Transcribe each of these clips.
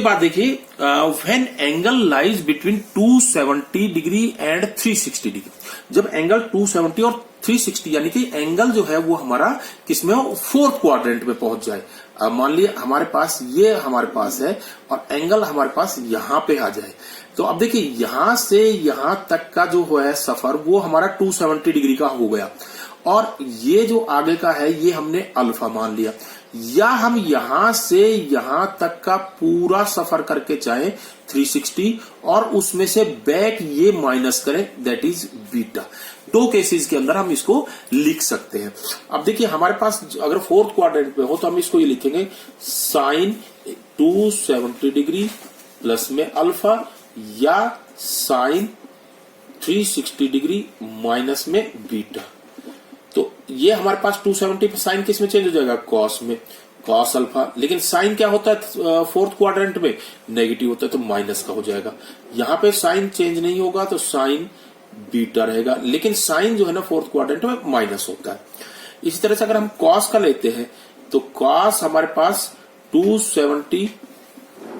बात देखिए, when angle lies between 270 degree and 360 degree, जब एंगल 270 और 360 यानी कि एंगल जो है वो हमारा किसमें हो, फोर्थ क्वाड्रेंट में पहुंच जाए। मान लिया हमारे पास ये हमारे पास है और एंगल हमारे पास यहां पे आ जाए, तो अब देखिए यहां से यहां तक का जो है सफर वो हमारा 270 डिग्री का हो गया, और ये जो आगे का है ये हमने अल्फा मान लिया, या हम यहां से यहां तक का पूरा सफर करके चाहे 360 और उसमें से बैक ये माइनस करें, दैट इज बीटा। दो केसेस के अंदर हम इसको लिख सकते हैं। अब देखिए हमारे पास अगर फोर्थ क्वाड्रेंट में हो तो हम इसको ये लिखेंगे साइन 270 डिग्री प्लस में अल्फा, या साइन 360 डिग्री माइनस में बीटा। तो ये हमारे पास 270 पे साइन किस में चेंज हो जाएगा, कॉस में, कॉस अल्फा। लेकिन साइन क्या होता है फोर्थ क्वाड्रेंट में, नेगेटिव होता है, तो माइनस का हो जाएगा। यहां पे साइन चेंज नहीं होगा तो साइन बीटा रहेगा, लेकिन साइन जो है ना फोर्थ क्वाड्रेंट में माइनस होता है। इसी तरह से अगर हम कॉस का लेते हैं तो कॉस हमारे पास 270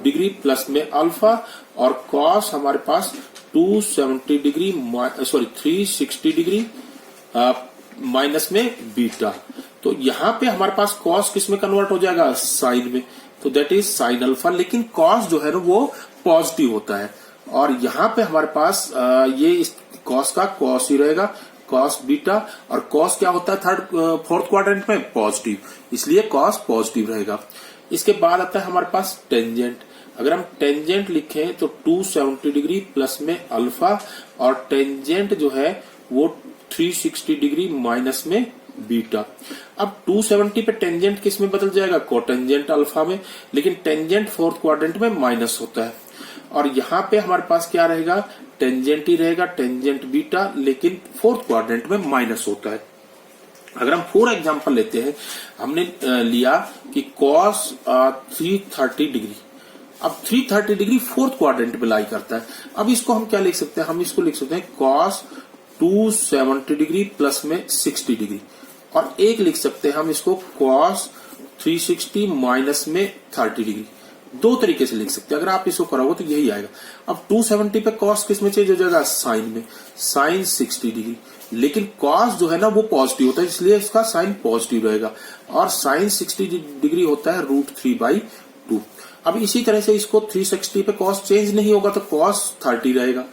डिग्री प्लस में अल्फा, और कॉस हमारे पास 270 डिग्री 360 डिग्री माइनस में बीटा। तो यहां पे हमारे पास कॉस किस में कन्वर्ट हो जाएगा, साइन में, तो दैट इज साइन अल्फा। लेकिन कॉस जो है ना वो पॉजिटिव होता है, और यहां पे हमारे पास ये इस कॉस का कॉस ही रहेगा, कॉस बीटा। और कॉस क्या होता है फोर्थ क्वाड्रेंट में, पॉजिटिव, इसलिए कॉस पॉजिटिव रहेगा। इसके बाद आता है हमारे पास टेंजेंट। अगर हम टेंजेंट लिखें तो 270 डिग्री प्लस में अल्फा, और टेंजेंट जो है वो 360 डिग्री माइनस में बीटा। अब 270 पे टेंजेंट किस में बदल जाएगा, कोटेंजेंट अल्फा में, लेकिन टेंजेंट फोर्थ क्वाड्रेंट में माइनस होता है। और यहां पे हमारे पास क्या रहेगा, टेंजेंट ही रहेगा, टेंजेंट बीटा, लेकिन फोर्थ क्वाड्रेंट में माइनस होता है। अगर हम फॉर एग्जांपल लेते हैं, हमने लिया कि कॉस 330 डिग्री। अब 330 डिग्री फोर्थ क्वाड्रेंट में लाई करता है। अब इसको हम क्या लिख सकते हैं, हम इसको लिख सकते हैं कॉस 270 डिग्री प्लस में 60 डिग्री, और एक लिख सकते हैं हम इसको कॉस 360 माइनस में 30 डिग्री। दो तरीके से लिख सकते हैं, अगर आप इसको कराओगे तो यही आएगा। अब 270 पे कॉस किस में चेंज हो जाएगा, साइन में, साइन 60 डिग्री। लेकिन कॉस जो है ना वो पॉजिटिव होता है, इसलिए इसका साइन पॉजिटिव रहेगा, और साइन 60 डिग्री होता है √3/2। अब इसी तरह से इसको 360 पे कॉस चेंज नहीं होगा तो कॉस 30 रहेगा,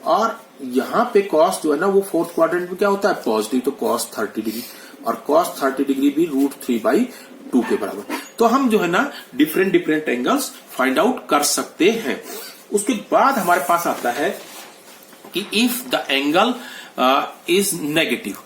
और यहां पे कॉस जो है ना वो फोर्थ क्वाड्रेंट में क्या होता है, पॉजिटिव, तो कॉस 30 डिग्री, और कॉस 30 डिग्री भी √3/2 के बराबर। तो हम जो है ना डिफरेंट एंगल्स फाइंड आउट कर सकते हैं। उसके बाद हमारे पास आता है कि if the angle is negative,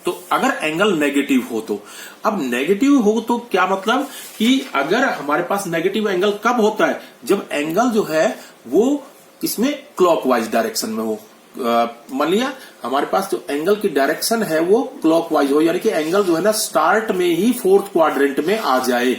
तो अगर एंगल नेगेटिव हो तो, अब नेगेटिव हो तो क्या मतलब कि अगर हमारे पास नेगेटिव एंगल कब होता है, जब एंगल जो है वो इसमें क्लॉकवाइज डायरेक्शन में हो। मान लिया हमारे पास जो एंगल की डायरेक्शन है वो क्लॉकवाइज हो, यानी कि एंगल जो है ना स्टार्ट में ही फोर्थ क्वाड्रेंट में आ जाए,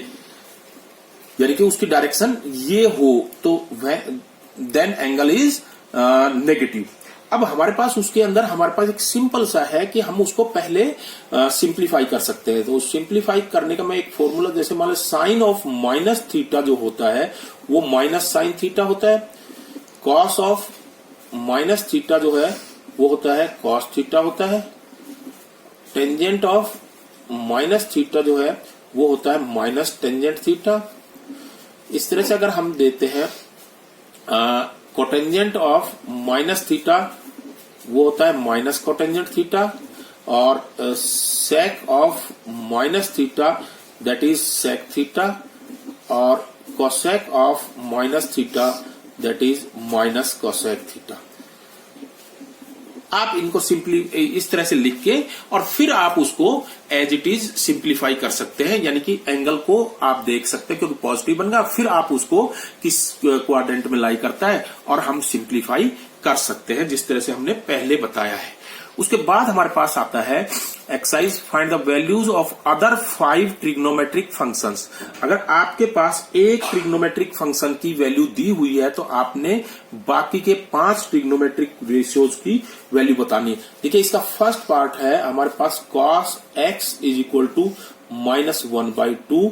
यानी कि उसकी डायरेक्शन ये हो, तो देन एंगल इज नेगेटिव। अब हमारे पास उसके अंदर हमारे पास एक सिंपल सा है कि हम उसको पहले सिंप्लीफाई कर सकते हैं। तो सिंप्लीफाई करने का मैं एक फॉर्मूला, जैसे मान लो साइन ऑफ माइनस थीटा जो होता है वो माइनस साइन थीटा होता है, कॉस ऑफ माइनस थीटा जो है वो होता है कॉस थीटा होता है, टेंजेंट ऑफ माइनस थीटा जो है वो होता है माइनस टेंजेंट थीटा। इस तरह से अगर हम देते हैं कोटेंजेंट ऑफ माइनस थीटा वो होता है माइनस कोटेंजेंट थीटा, और sec of minus theta that is sec theta, और cosec of minus theta that is minus cosec theta. आप इनको सिंपली इस तरह से लिख के और फिर आप उसको एज इट इज सिंप्लीफाई कर सकते हैं, यानी कि एंगल को आप देख सकते हैं क्योंकि पॉजिटिव बन गया, फिर आप उसको किस क्वाड्रेंट में लाई करता है और हम सिंप्लीफाई कर सकते हैं जिस तरह से हमने पहले बताया है। उसके बाद हमारे पास आता है exercise find the values of other 5 trigonometric functions. अगर आपके पास एक ट्रिग्नोमेट्रिक फंक्शन की वैल्यू दी हुई है तो आपने बाकी के 5 ट्रिग्नोमेट्रिक रेशियोज की वैल्यू बतानी है। देखिए इसका फर्स्ट पार्ट है हमारे पास cos x is equal to -1/2,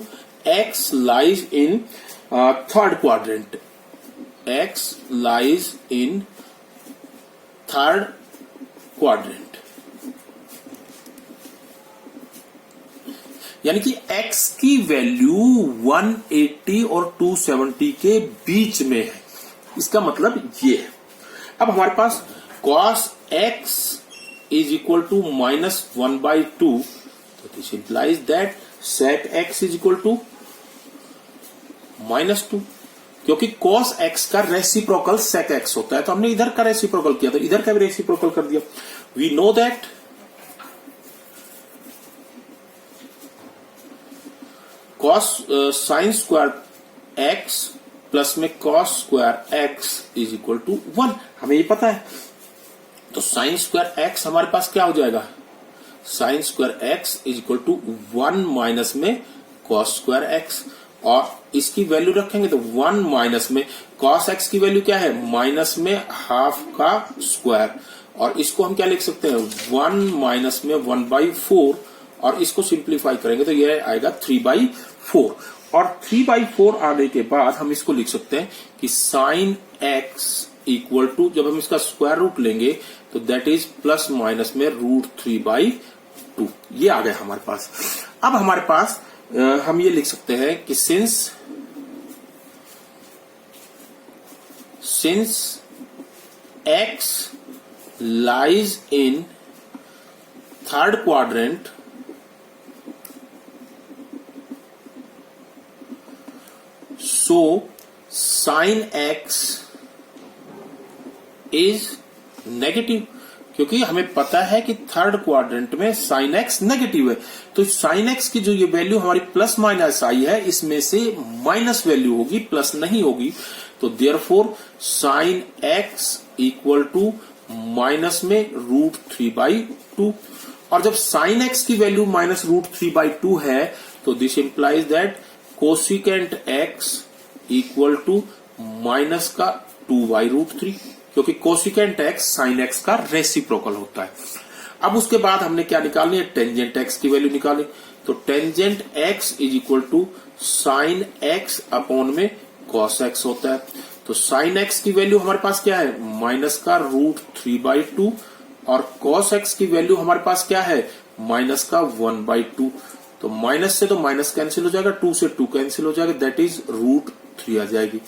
x lies in third quadrant, x lies in third quadrant, यानी कि x की वैल्यू 180 और 270 के बीच में है, इसका मतलब ये है। अब हमारे पास cos x is equal to -1/2, तो this implies that sec x is equal to -2, क्योंकि cos x का रेसिप्रोकल sec x होता है, तो हमने इधर का रेसिप्रोकल किया तो इधर का भी रेसिप्रोकल कर दिया। We know that cos sin square x plus में cos square x is equal to 1, हमें ये पता है। तो sin स्क्वायर x हमारे पास क्या हो जाएगा, sin square x is equal to 1 minus में cos स्क्वायर x, और इसकी वैल्यू रखेंगे तो 1 माइनस में cos x की वैल्यू क्या है, माइनस में हाफ का स्क्वायर, और इसको हम क्या लिख सकते हैं 1 माइनस में 1/4, और इसको सिंप्लीफाई करेंगे तो ये आएगा 3/4, और 3/4 आने के बाद हम इसको लिख सकते हैं कि sin x इक्वल टू, जब हम इसका स्क्वायर रूट लेंगे तो दैट इज प्लस माइनस में √3/2, ये आ गया हमारे पास। अब हमारे पास हम ये लिख सकते हैं कि since x lies in third quadrant, so sin x is negative, क्योंकि हमें पता है कि थर्ड क्वाड्रेंट में sin x नेगेटिव है, तो sin x की जो ये वैल्यू हमारी प्लस माइनस आई है, इसमें से माइनस वैल्यू होगी, प्लस नहीं होगी, तो therefore sin x equal to minus में √3/2, और जब sin x की वैल्यू माइनस √3/2 है तो this implies that cosecant x equal to minus का 2/√3, क्योंकि कोसिकेंट x साइन x का रेसिप्रोकल होता है। अब उसके बाद हमने क्या निकालनी है, टेंजेंट x की वैल्यू निकाली, तो tangent x is equal to sine x upon में cos x होता है। तो साइन x की वैल्यू हमारे पास क्या है, माइनस का √3/2, और cos x की वैल्यू हमारे पास क्या है, माइनस का 1/2, तो माइनस से तो माइनस कैंसिल हो जाएगा, 2 से 2 कैंसिल हो जाएगा, दैट इज √3 आ जाएगी।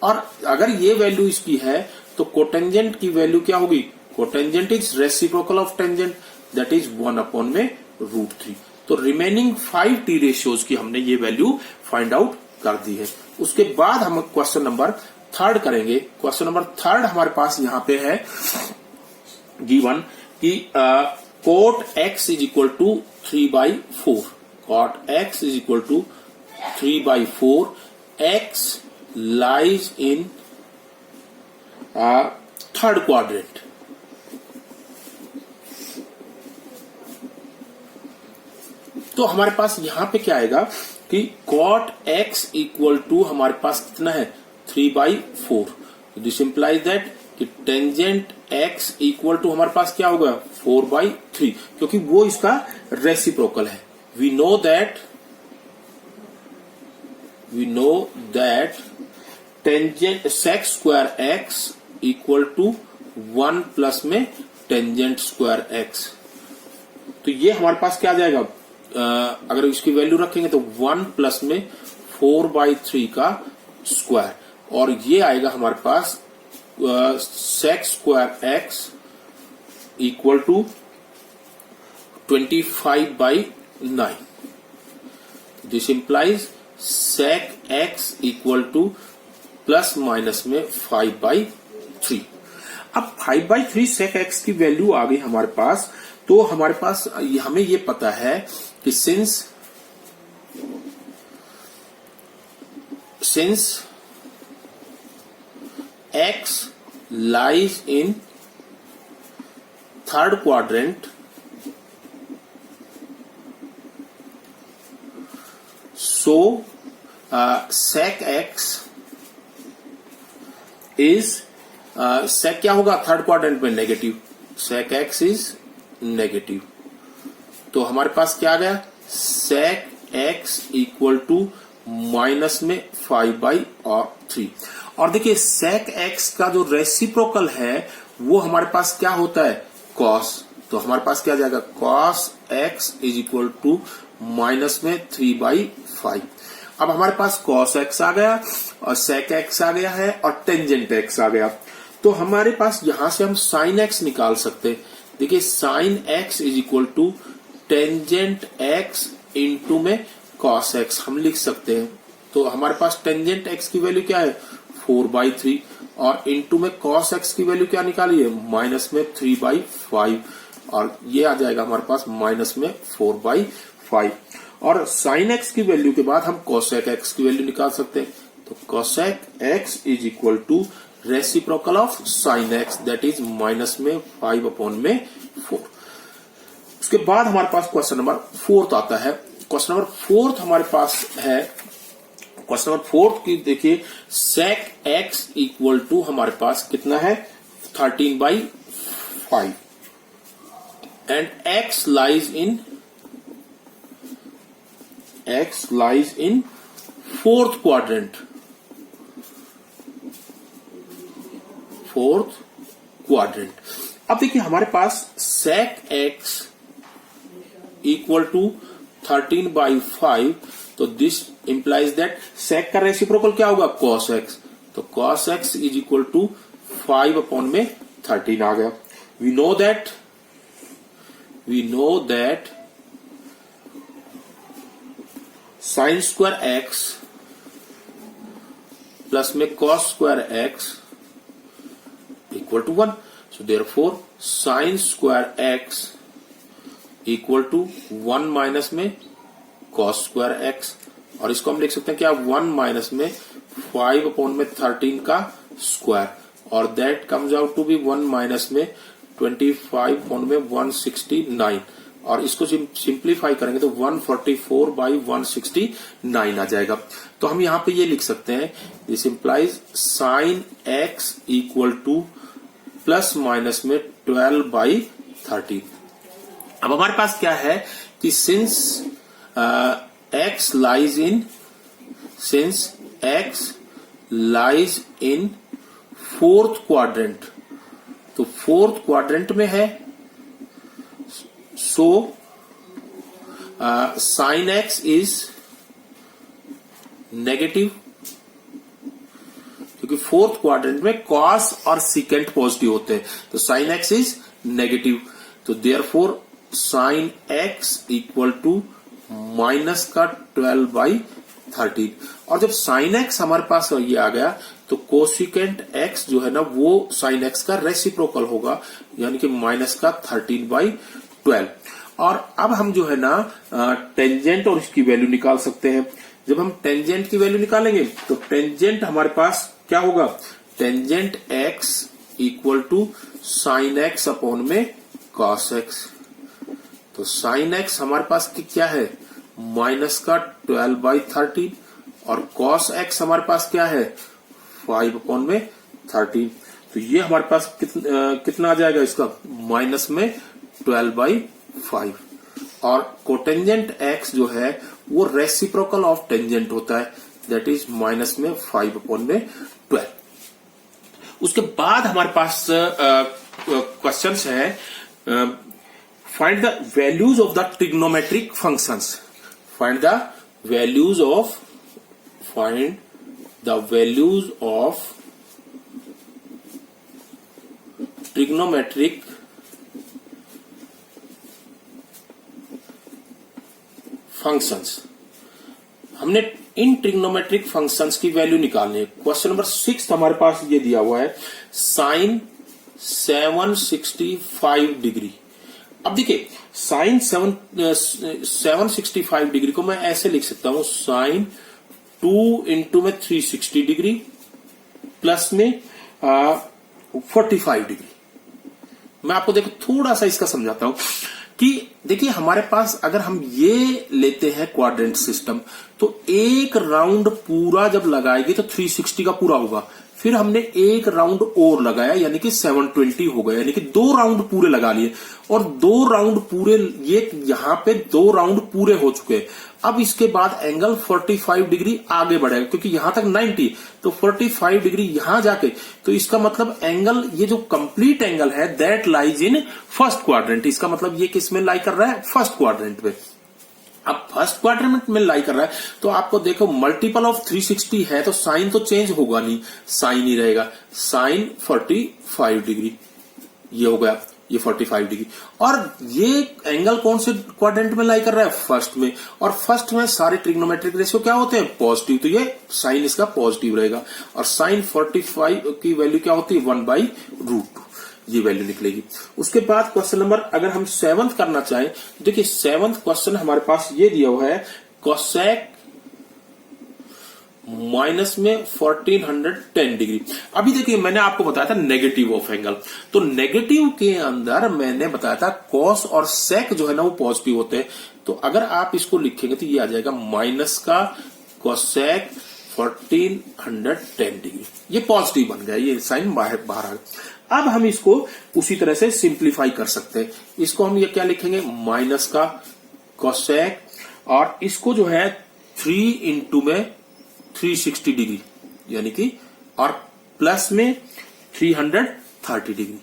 और अगर ये वैल्यू इसकी है तो कोटेंजेंट की वैल्यू क्या होगी, cotangent is reciprocal of tangent, that is 1 upon में √3। तो रिमेनिंग 5 टी रेशियोज की हमने ये वैल्यू फाइंड आउट कर दी है। उसके बाद हम क्वेश्चन नंबर 3 करेंगे। क्वेश्चन नंबर 3 हमारे पास यहां पे है गिवन कि cot x is equal to 3/4, cot x is equal to 3/4, x lies in third quadrant. तो हमारे पास यहां पे क्या आएगा कि cot x इक्वल टू हमारे पास कितना है 3/4, दिस इंप्लाइज दैट कि टेंजेंट x इक्वल टू हमारे पास क्या होगा 4/3, क्योंकि वो इसका रेसिप्रोकल है। We know that tangent sec square x equal to 1 plus में टेंजेंट स्क्वायर x, तो ये हमारे पास क्या आ जाएगा, अगर इसकी वैल्यू रखेंगे तो 1 प्लस में 4/3 का स्क्वायर, और ये आएगा हमारे पास sec square x equal to 25/9, this implies sec x equal to plus minus में 5/3। अब 5/3 sec x की वैल्यू आ गई हमारे पास, तो हमारे पास हमें ये पता है कि since x lies in third quadrant, so sec x is sec क्या होगा थर्ड क्वाड्रेंट में negative, sec x is negative, तो हमारे पास क्या आ गया sec x equal to minus में 5/3। और देखिए sec x का जो रेसिप्रोकल है वो हमारे पास क्या होता है, cos। तो हमारे पास क्या जाएगा, cos x is equal to minus में 3/5। अब हमारे पास cos x आ गया और sec x आ गया है और टेंजेंट x आ गया। तो हमारे पास यहां से हम sin x निकाल सकते हैं। देखिए sin x is equal to tangent x into में cos x हम लिख सकते हैं। तो हमारे पास टेंजेंट x की वैल्यू क्या है, 4/3 और इंटू में cos x की वैल्यू क्या निकाली है, माइनस में 3/5 और ये आ जाएगा हमारे पास माइनस में 4/5। और sin x की वैल्यू के बाद हम cosec x की वैल्यू निकाल सकते हैं। तो cosec x is equal to reciprocal of sin x that is minus में 5/4। उसके बाद हमारे पास क्वेश्चन नंबर 4 आता है। क्वेश्चन नंबर 4 हमारे पास है, क्वेश्चन नंबर 4 की देखिए sec x इक्वल टू हमारे पास कितना है, 13/5 and x lies in fourth quadrant. अब देखिए हमारे पास sec x इक्वल टू 13/5, तो दिस इंप्लाइज दैट sec का रेसिप्रोकल क्या होगा, cos x। तो cos x is equal to 5/13 आ गया। We know that sin square x plus में cos square x equal to 1। So therefore sin square x equal to 1 minus में cos square x, और इसको हम लिख सकते हैं क्या, 1 माइनस में 5/13 का स्क्वायर, और that comes out to be 1 minus में 25/169, और इसको सिंप्लीफाई करेंगे तो 144/169 आ जाएगा। तो हम यहां पे ये लिख सकते हैं, this implies sin x equal to plus minus में 12/13। अब हमारे पास क्या है कि since x lies in fourth quadrant, तो फोर्थ क्वाड्रेंट में है, so sin x is negative, क्योंकि फोर्थ क्वाड्रेंट में cos और secant पॉजिटिव होते हैं, तो sin x इज नेगेटिव। तो therefore sin x equal to minus का 12/13, और जब sin x हमारे पास ये आ गया तो कोसिकेंट x जो है ना वो sin x का रेसिप्रोकल होगा, यानी कि माइनस का 13/12। और अब हम जो है ना टेंजेंट और इसकी वैल्यू निकाल सकते हैं। जब हम टेंजेंट की वैल्यू निकालेंगे तो टेंजेंट हमारे पास क्या होगा, tangent x equal to sin x upon में cos x। तो sin x हमारे पास क्या है, माइनस का 12/13, और cos x हमारे पास क्या है, 5/13। तो ये हमारे पास कितना आ जाएगा इसका, माइनस में 12/5। और कोटेंजेंट x जो है वो रेसिप्रोकल ऑफ टेंजेंट होता है, दैट इज माइनस में 5/12। उसके बाद हमारे पास क्वेश्चंस है, find the values of the trigonometric functions. Find the values of trigonometric functions. हमने इन ट्रिग्नोमेट्रिक फंक्शंस की वैल्यू निकालनी है। क्वेश्चन नंबर 6 हमारे पास ये दिया हुआ है, साइन 765 डिग्री। अब देखिए साइन 765 डिग्री को मैं ऐसे लिख सकता हूं, साइन 2 इंटू में 360 डिग्री प्लस में 45 डिग्री। मैं आपको देखो थोड़ा सा इसका समझाता हूं कि देखिए हमारे पास अगर हम ये लेते हैं क्वाड्रेंट सिस्टम, तो एक राउंड पूरा जब लगाएगी तो 360 का पूरा होगा, फिर हमने एक राउंड और लगाया यानी कि 720 हो गया, यानी कि 2 राउंड पूरे लगा लिए और 2 राउंड पूरे, ये यहां पे 2 राउंड पूरे हो चुके हैं। अब इसके बाद एंगल 45 डिग्री आगे बढ़ेगा क्योंकि यहां तक 90, तो 45 डिग्री यहां जाके, तो इसका मतलब एंगल, ये जो कंप्लीट एंगल है that lies in first quadrant, इसका मतलब ये किस में लाई कर रहा है, फर्स्ट क्वाड्रेंट में। अब फर्स्ट क्वाड्रेंट में लाई कर रहा है तो आपको देखो मल्टीपल ऑफ 360 है तो साइन तो चेंज होगा नहीं, साइन ही रहेगा, साइन 45 डिग्री, ये हो गया, ये 45 डिग्री। और ये एंगल कौन से क्वाड्रेंट में लाई कर रहा है, फर्स्ट में, और फर्स्ट में सारे ट्रिग्नोमेट्रिक रेशियो क्या होते हैं, पॉजिटिव, तो ये साइन इसका पॉजिटिव रहेगा। और साइन 45 की वैल्यू क्या होती है, 1/√2, ये वैल्यू निकलेगी। उसके बाद क्वेश्चन नंबर अगर हम 7th करना चाहें, देखिए 7th क्वेश्चन हमारे पास ये दिया हुआ है, कोसेक माइनस में 1410 डिग्री। अभी देखिए मैंने आपको बताया था नेगेटिव ऑफ एंगल, तो नेगेटिव के अंदर मैंने बताया था कॉस और सेक जो है ना वो पॉजिटिव होते हैं, तो अगर आप इसको लिखेंगे तो ये आ जाएगा माइनस का कोसेक 1410 डिग्री, ये पॉजिटिव बन गया, ये साइन बाहर आ गया। अब हम इसको उसी तरह से सिंप्लीफाई कर सकते हैं, इसको हम ये क्या लिखेंगे, माइनस का कोसेक, और इसको जो है 3 इंटू में 360 डिग्री यानी कि, और प्लस में 330 डिग्री।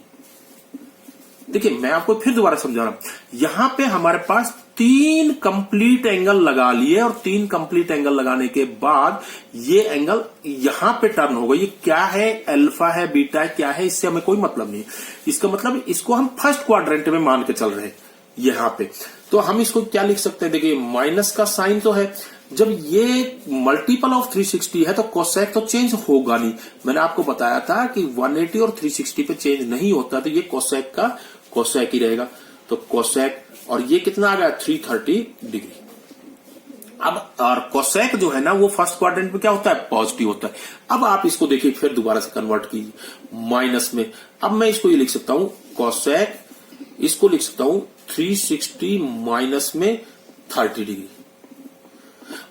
देखिए मैं आपको फिर दोबारा समझा रहा हूं, यहां पे हमारे पास 3 कंप्लीट एंगल लगा लिए और 3 कंप्लीट एंगल लगाने के बाद ये एंगल यहां पे टर्न होगा, ये क्या है, अल्फा है, बीटा है, क्या है, इससे हमें कोई मतलब नहीं। इसका मतलब इसको हम फर्स्ट क्वाड्रेंट में मान के चल रहे हैं यहां पे, तो हम इसको क्या लिख सकते हैं, देखिए माइनस का साइन तो है, जब ये मल्टीपल ऑफ 360 है तो कोसेक तो चेंज होगा नहीं, मैंने आपको बताया था कि 180 और 360 पे चेंज नहीं होता, तो ये कोसेक का कोसेक ही रहेगा, तो कोसेक, और ये कितना आ गया 330 डिग्री। अब और कोसेक जो है ना वो फर्स्ट क्वाड्रेंट में क्या होता है, पॉजिटिव होता है। अब आप इसको देखिए फिर दोबारा से कन्वर्ट कीजिए माइनस में, अब मैं इसको ये लिख सकता हूं कोसेक, इसको लिख सकता हूं 360 माइनस में 30 डिग्री।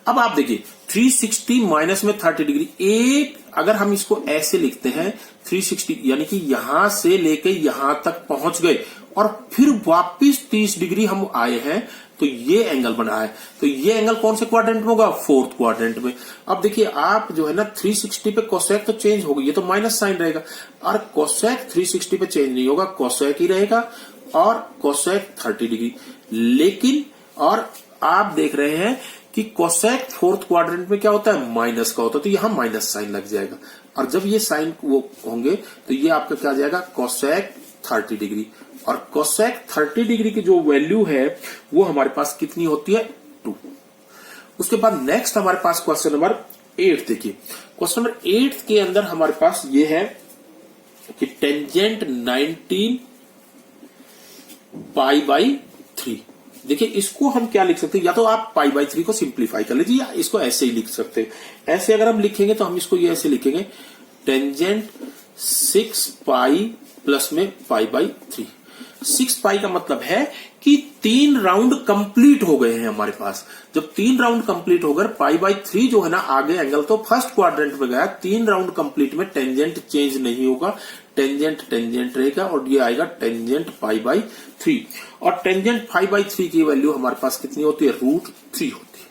अब आप देखिए 360 माइनस में 30 डिग्री, एक अगर हम इसको ऐसे लिखते हैं 360 यानी कि यहां से लेके यहां तक पहुंच गए और फिर वापस 30 डिग्री हम आए हैं, तो ये एंगल बना है, तो ये एंगल कौन से क्वाड्रेंट में होगा, फोर्थ क्वाड्रेंट में। अब देखिए आप जो है ना 360 पे कोसेक तो चेंज होगा, ये तो माइनस साइन रहेगा, और कोसेक 360 पे चेंज नहीं होगा, कोसेक ही रहेगा, और कोसेक 30 डिग्री। लेकिन और आप देख रहे हैं कि कोसेक फोर्थ क्वाड्रेंट में क्या होता है, माइनस का होता है, तो यहां माइनस साइन लग जाएगा, और जब ये साइन वो होंगे तो ये आपका क्या आ जाएगा, कोसेक 30 डिग्री। और कोसेक 30 डिग्री की जो वैल्यू है वो हमारे पास कितनी होती है, 2। उसके बाद नेक्स्ट हमारे पास क्वेश्चन नंबर 8 देखिए, क्वेश्चन नंबर 8 के अंदर हमारे पास ये है कि टेंजेंट 19 π/3। देखिए इसको हम क्या लिख सकते हैं, या तो आप π/3 को सिंप्लीफाई कर लीजिए या इसको ऐसे ही लिख सकते हैं। ऐसे अगर हम लिखेंगे तो हम इसको ये ऐसे लिखेंगे, टेंजेंट 6π प्लस में π/3। 6π का मतलब है कि 3 राउंड कंप्लीट हो गए हैं हमारे पास। जब 3 राउंड कंप्लीट हो गए, π/3 जो है ना आगे एंगल तो फर्स्ट क्वाड्रेंट में गया, 3 राउंड कंप्लीट में टेंजेंट चेंज नहीं होगा, टेंजेंट टेंजेंट रहेगा, और ये आएगा टेंजेंट π/3। और टेंजेंट π/3 की वैल्यू हमारे पास कितनी होती है, √3 होती है।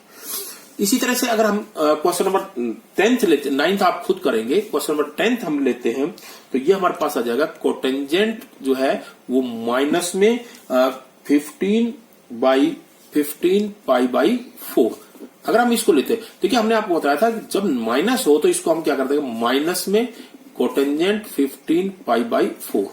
इसी तरह से अगर हम क्वेश्चन नंबर 10th लेते, 9th आप खुद करेंगे, क्वेश्चन नंबर 10th हम लेते हैं तो ये हमारे पास आ जाएगा, कोटेंजेंट जो है वो माइनस में 15/15 π/4। अगर हम इसको लेते हैं, देखिए हमने आपको बताया था कि जब माइनस हो तो इसको हम क्या कर देंगे, माइनस में कोटेंजेंट 15 π/4,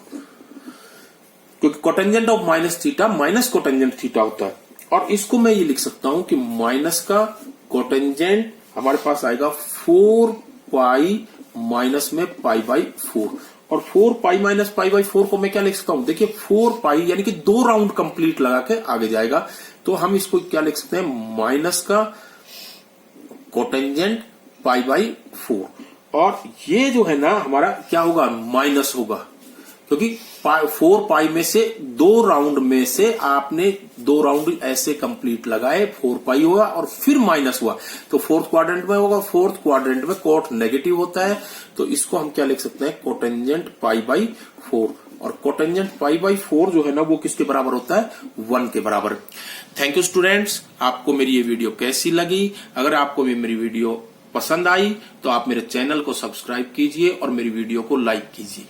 क्योंकि cotangent of minus theta minus cotangent theta होता है। और इसको मैं ये लिख सकता हूं कि माइनस का कोटेंजेंट हमारे पास आएगा 4π माइनस में π/4, और 4π माइनस π/4 को मैं क्या लिख सकता हूं, देखिए 4π यानी कि 2 राउंड कंप्लीट लगा के आगे जाएगा, तो हम इसको क्या लिख सकते हैं, माइनस का कोटेंजेंट π/4, और ये जो है ना हमारा क्या होगा, माइनस होगा, क्योंकि 4π में से 2 राउंड में से आपने 2 राउंड ऐसे कंप्लीट लगाए, 4 पाई हुआ और फिर माइनस हुआ तो फोर्थ क्वाड्रेंट में होगा। फोर्थ क्वाड्रेंट में कोट नेगेटिव होता है तो इसको हम क्या लिख सकते हैं, कोटेंजेंट पाई बाई 4। और कोटेंजेंट पाई बाई 4 जो है ना वो किसके बराबर होता है, 1 के बराबर। थैंक यू स्टूडेंट्स, आपको मेरी ये वीडियो कैसी लगी? अगर आपको भी मेरी वीडियो पसंद आई तो आप मेरे चैनल को सब्सक्राइब कीजिए और मेरी वीडियो को लाइक कीजिए।